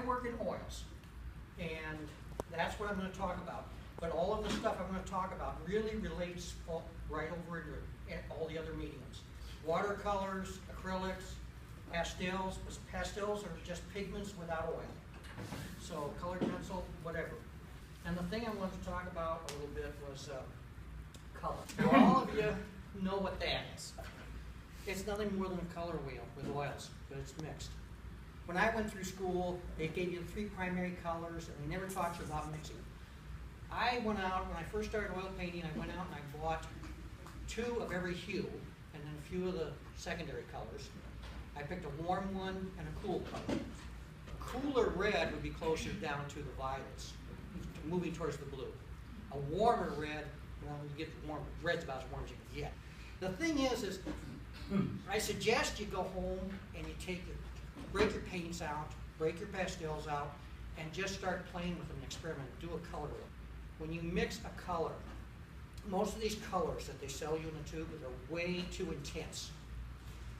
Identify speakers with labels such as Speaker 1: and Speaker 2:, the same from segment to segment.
Speaker 1: work in oils, and that's what I'm going to talk about. But all of the stuff I'm going to talk about really relates right over into all the other mediums. Watercolors, acrylics, pastels. Pastels are just pigments without oil. So colored pencil, whatever. And the thing I wanted to talk about a little bit was color. Now, all of you know what that is. It's nothing more than a color wheel with oils, but it's mixed. When I went through school, they gave you 3 primary colors, and they never taught you about mixing. I went out, when I first started oil painting, I went out and I bought 2 of every hue, and then a few of the secondary colors. I picked a warm one and a cool color. A cooler red would be closer down to the violets, moving towards the blue. A warmer red, well, when you get warm, red's about as warm as you can get. The thing is I suggest you go home and you break your paints out, break your pastels out, and just start playing with an experiment. Do a color wheel. When you mix a color, most of these colors that they sell you in the tube are way too intense.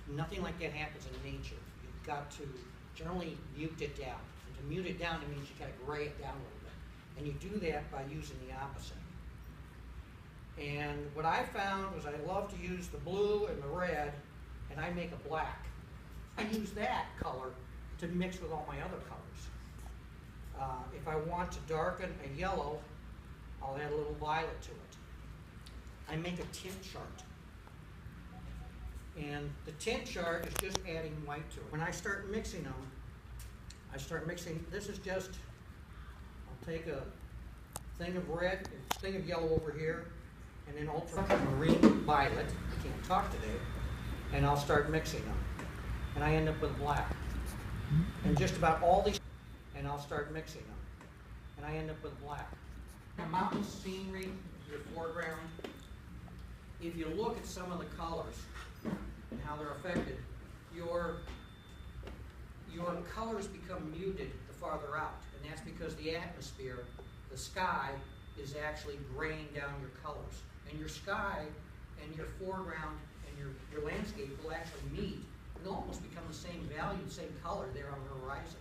Speaker 1: Nothing like that happens in nature. You've got to generally mute it down. And to mute it down, it means you got to gray it down a little bit. And you do that by using the opposite. And what I found was I love to use the blue and the red, and I make a black. I use that color to mix with all my other colors. If I want to darken a yellow, I'll add a little violet to it. I make a tint chart. And the tint chart is just adding white to it. When I start mixing them, this is just, I'll take a thing of red, a thing of yellow over here, and then ultramarine violet, I can't talk today, and I'll start mixing them. And I end up with black. And just about all these, and I'll start mixing them. And I end up with black. Now, mountain scenery, your foreground, if you look at some of the colors and how they're affected, your colors become muted the farther out. And that's because the atmosphere, the sky, is actually graying down your colors. And your sky and your foreground and your landscape will actually meet. They'll almost become the same value, the same color there on the horizon.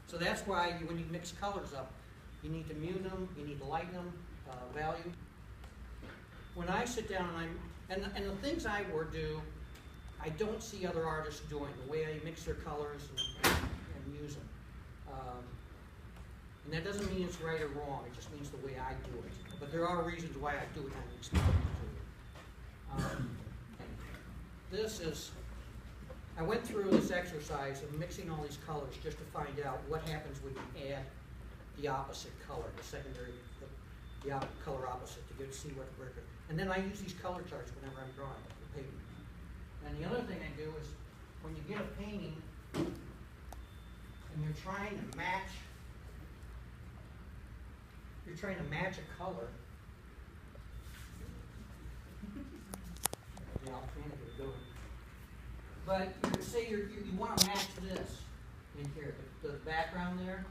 Speaker 1: So that's why when you mix colors up, you need to mute them, you need to lighten them, value. When I sit down and the things I do, I don't see other artists doing, the way I mix their colors and use them. And that doesn't mean it's right or wrong, it just means the way I do it. But there are reasons why I do it, and I'll explain it to you. I went through this exercise of mixing all these colors just to find out what happens when you add the opposite color, the secondary, the color opposite, to see what works. And then I use these color charts whenever I'm drawing the painting. And the other thing I do is, when you get a painting and you're trying to match a color. Yeah, I'll try to get it going. But say you want to match this in here, the background there.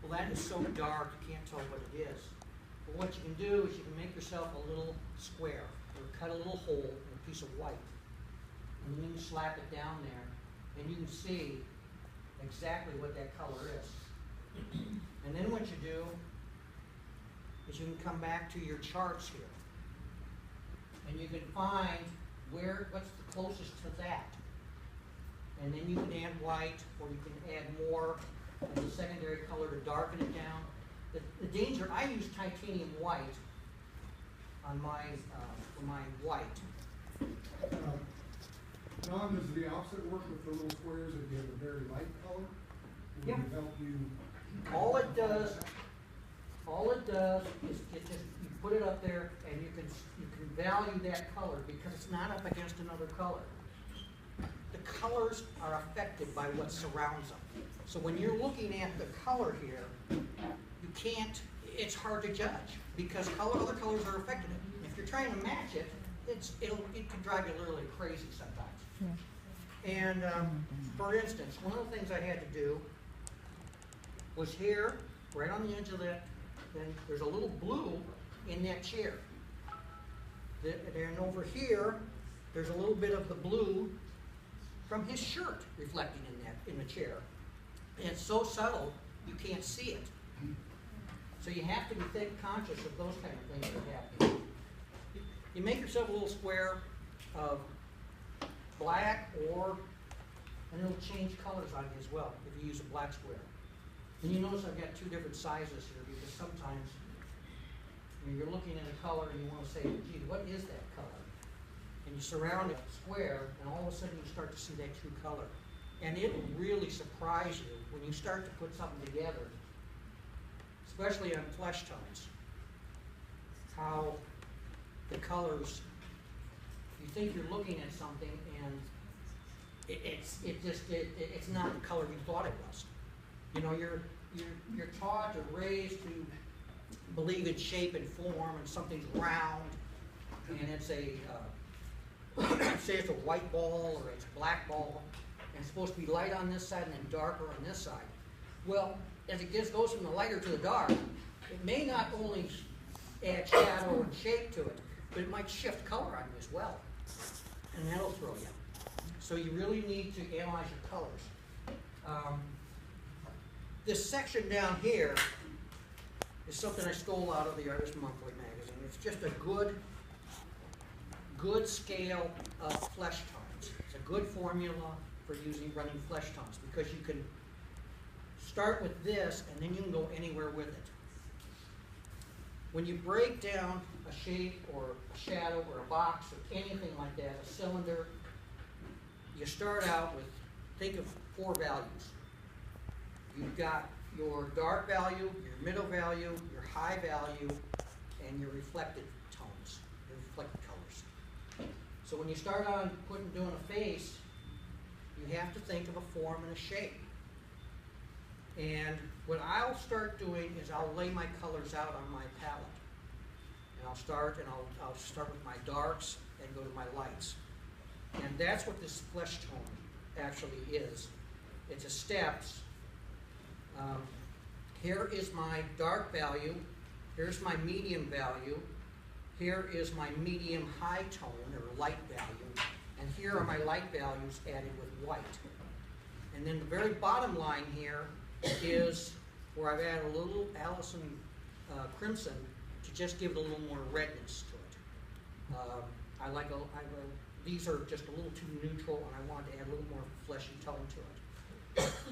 Speaker 1: Well, that is so dark you can't tell what it is. But what you can do is you can make yourself a little square, or cut a little hole in a piece of white, and then you can slap it down there, and you can see exactly what that color is. And then what you do is you can come back to your charts here, and you can find what's the closest to that. And then you can add white, or you can add more of the secondary color to darken it down. The danger, I use titanium white on for my white.
Speaker 2: John, does the opposite work with the little squares if you have a very light color? Will it help you?
Speaker 1: All it does is you put it up there, and you can value that color because it's not up against another color. The colors are affected by what surrounds them. So when you're looking at the color here, you can't. It's hard to judge because other colors are affected. If you're trying to match it, it can drive you literally crazy sometimes. Yeah. And for instance, one of the things I had to do was here, right on the edge of that. Then there's a little blue in that chair. And over here, there's a little bit of the blue from his shirt reflecting in the chair. And it's so subtle, you can't see it. So you have to be conscious of those kind of things that are happening. You make yourself a little square of black, and it'll change colors on you as well if you use a black square. And you notice I've got two different sizes here because sometimes when you're looking at a color and you want to say, gee, what is that color? And you surround a square, and all of a sudden you start to see that true color. And it will really surprise you when you start to put something together, especially on flesh tones, how the colors, you think you're looking at something and it's not the color you thought it was. You know, you're taught or raised to believe in shape and form, and something's round, and it's a say it's a white ball or it's a black ball, and it's supposed to be light on this side and then darker on this side. Well, as it goes from the lighter to the dark, it may not only add shadow and shape to it, but it might shift color on you as well, and that'll throw you. So you really need to analyze your colors. This section down here is something I stole out of the Artist Monthly magazine. It's just a good scale of flesh tones. It's a good formula for running flesh tones, because you can start with this and then you can go anywhere with it. When you break down a shape or a shadow or a box or anything like that, a cylinder, you start out with, think of 4 values. You've got your dark value, your middle value, your high value, and your reflected tones, your reflected colors. So when you start on doing a face, you have to think of a form and a shape. And what I'll start doing is I'll lay my colors out on my palette. And I'll start with my darks and go to my lights. And that's what this flesh tone actually is. It's a steps. Here is my dark value. Here's my medium value. Here is my medium high tone or light value. And here are my light values added with white. And then the very bottom line here is where I've added a little Allison crimson to just give it a little more redness to it. These are just a little too neutral, and I wanted to add a little more fleshy tone to it.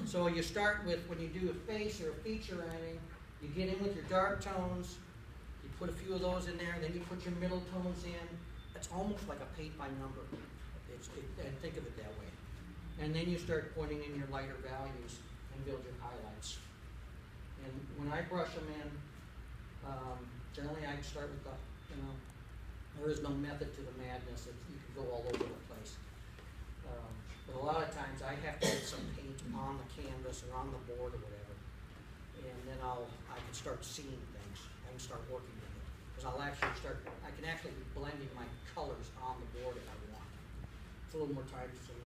Speaker 1: So you start with, when you do a face or a feature or anything, you get in with your dark tones, you put a few of those in there, then you put your middle tones in. It's almost like a paint by number. And think of it that way. And then you start putting in your lighter values and build your highlights. And when I brush them in, generally I start with there is no method to the madness. You can go all over the place. But a lot of times I have to get some paint on the canvas or on the board or whatever. And then I can start seeing things. I can start working with it. Because I can actually be blending my colors on the board if I want. It's a little more time consuming.